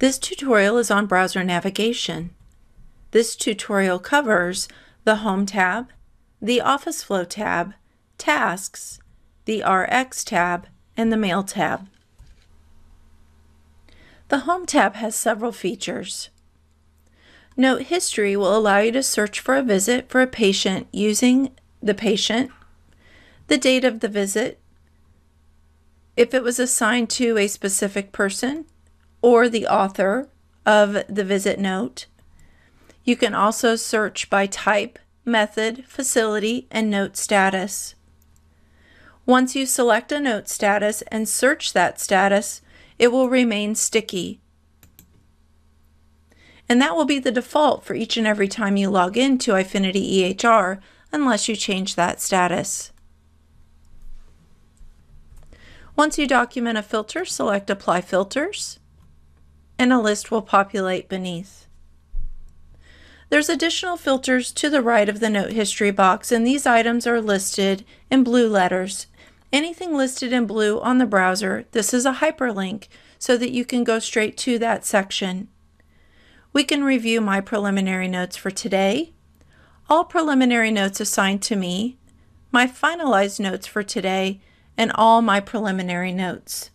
This tutorial is on browser navigation. This tutorial covers the Home tab, the Office Flow tab, Tasks, the RX tab, and the Mail tab. The Home tab has several features. Note History will allow you to search for a visit for a patient using the patient, the date of the visit, if it was assigned to a specific person, or the author of the visit note. You can also search by type, method, facility, and note status. Once you select a note status and search that status, it will remain sticky. And that will be the default for each and every time you log into Eyefinity EHR unless you change that status. Once you document a filter, select Apply Filters, and a list will populate beneath. There's additional filters to the right of the Note History box, and these items are listed in blue letters. Anything listed in blue on the browser, this is a hyperlink so that you can go straight to that section. We can review my preliminary notes for today, all preliminary notes assigned to me, my finalized notes for today, and all my preliminary notes.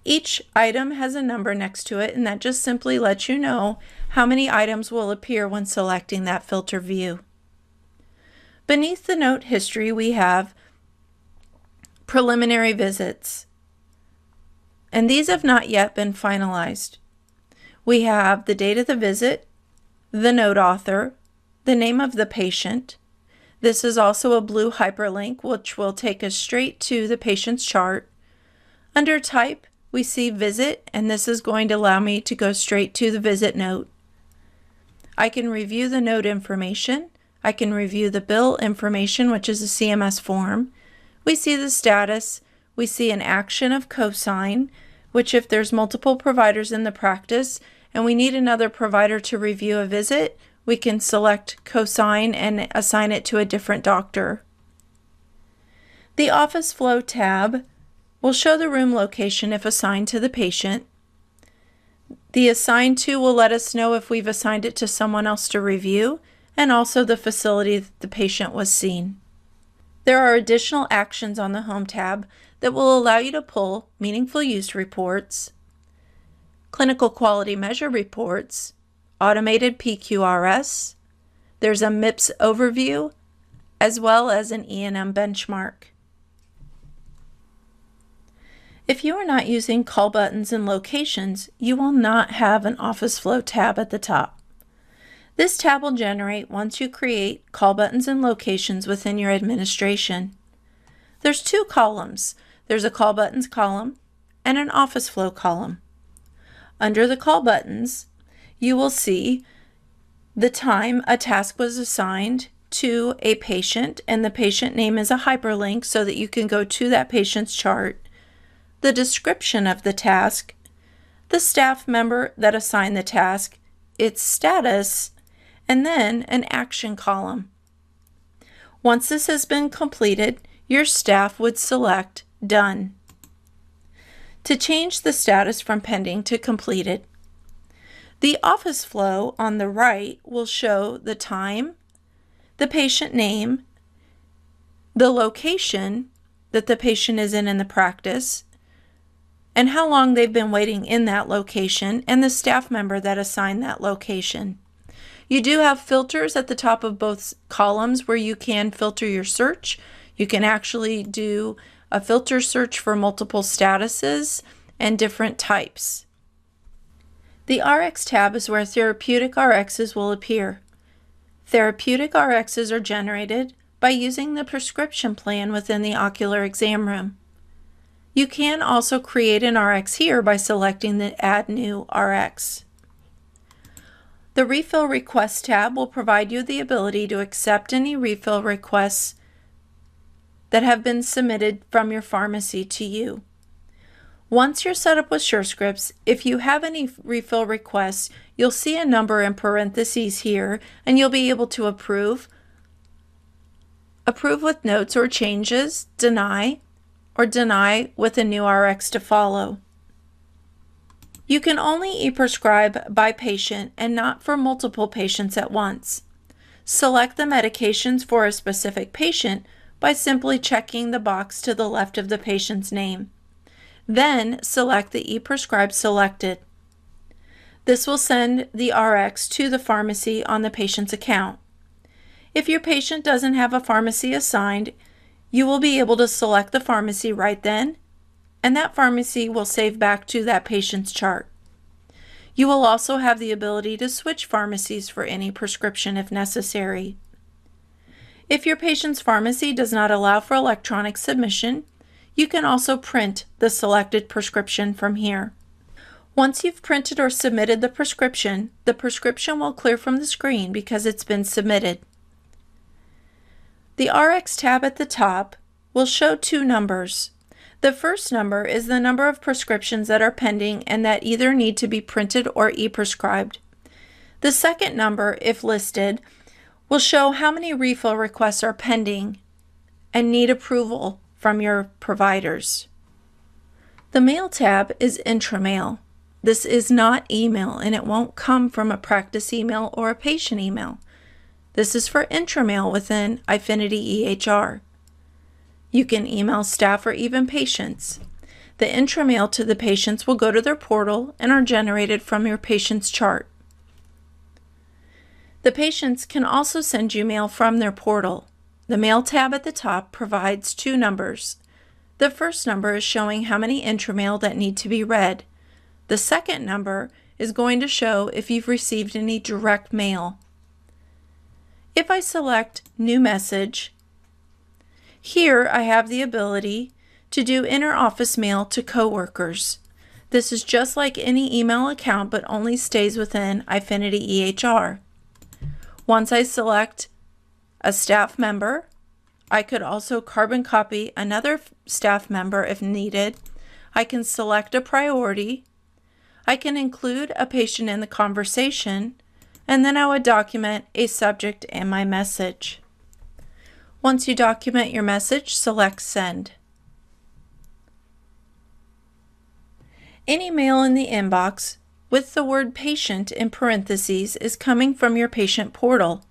Each item has a number next to it, and that just simply lets you know how many items will appear when selecting that filter view. Beneath the Note History, we have preliminary visits, and these have not yet been finalized. We have the date of the visit, the note author, the name of the patient. This is also a blue hyperlink, which will take us straight to the patient's chart. Under Type, we see Visit, and this is going to allow me to go straight to the visit note. I can review the note information. I can review the bill information, which is a CMS form. We see the status. We see an action of cosign, which if there's multiple providers in the practice and we need another provider to review a visit, we can select cosign and assign it to a different doctor. The Office Flow tab will show the room location if assigned to the patient. The Assigned To will let us know if we've assigned it to someone else to review, and also the facility that the patient was seen. There are additional actions on the Home tab that will allow you to pull meaningful use reports, clinical quality measure reports, automated PQRS, there's a MIPS overview, as well as an E&M benchmark. If you are not using call buttons and locations, you will not have an Office Flow tab at the top. This tab will generate once you create call buttons and locations within your administration. There's two columns. There's a call buttons column and an Office Flow column. Under the call buttons, you will see the time a task was assigned to a patient, and the patient name is a hyperlink so that you can go to that patient's chart, the description of the task, the staff member that assigned the task, its status, and then an action column. Once this has been completed, your staff would select Done. To change the status from pending to completed, the Office Flow on the right will show the time, the patient name, the location that the patient is in the practice, and how long they've been waiting in that location, and the staff member that assigned that location. You do have filters at the top of both columns where you can filter your search. You can actually do a filter search for multiple statuses and different types. The RX tab is where therapeutic RXs will appear. Therapeutic RXs are generated by using the prescription plan within the ocular exam room. You can also create an RX here by selecting the Add New RX. The Refill Requests tab will provide you the ability to accept any refill requests that have been submitted from your pharmacy to you. Once you're set up with SureScripts, if you have any refill requests, you'll see a number in parentheses here, and you'll be able to approve with notes or changes, deny, or deny with a new RX to follow. You can only e-prescribe by patient and not for multiple patients at once. Select the medications for a specific patient by simply checking the box to the left of the patient's name. Then select the e-prescribe selected. This will send the Rx to the pharmacy on the patient's account. If your patient doesn't have a pharmacy assigned, you will be able to select the pharmacy right then, and that pharmacy will save back to that patient's chart. You will also have the ability to switch pharmacies for any prescription if necessary. If your patient's pharmacy does not allow for electronic submission, you can also print the selected prescription from here. Once you've printed or submitted the prescription will clear from the screen because it's been submitted. The Rx tab at the top will show two numbers. The first number is the number of prescriptions that are pending and that either need to be printed or e-prescribed. The second number, if listed, will show how many refill requests are pending and need approval from your providers. The Mail tab is intramail. This is not email, and it won't come from a practice email or a patient email. This is for intramail within Eyefinity EHR. You can email staff or even patients. The intramail to the patients will go to their portal and are generated from your patient's chart. The patients can also send you mail from their portal. The Mail tab at the top provides two numbers. The first number is showing how many intramail that need to be read. The second number is going to show if you've received any direct mail. If I select New Message, here I have the ability to do inter-office mail to coworkers. This is just like any email account but only stays within Eyefinity EHR. Once I select a staff member, I could also carbon copy another staff member if needed. I can select a priority. I can include a patient in the conversation, and then I would document a subject and my message. Once you document your message, select Send. Any mail in the inbox with the word patient in parentheses is coming from your patient portal.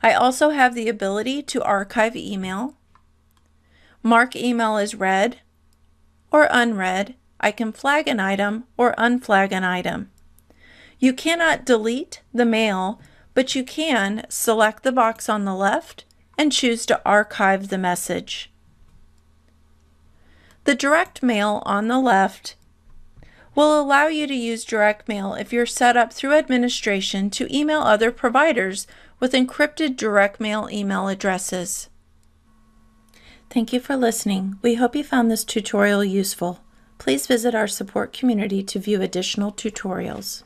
I also have the ability to archive email, mark email as read or unread. I can flag an item or unflag an item. You cannot delete the mail, but you can select the box on the left and choose to archive the message. The direct mail on the left will allow you to use direct mail if you're set up through administration to email other providers with encrypted direct mail email addresses. Thank you for listening. We hope you found this tutorial useful. Please visit our support community to view additional tutorials.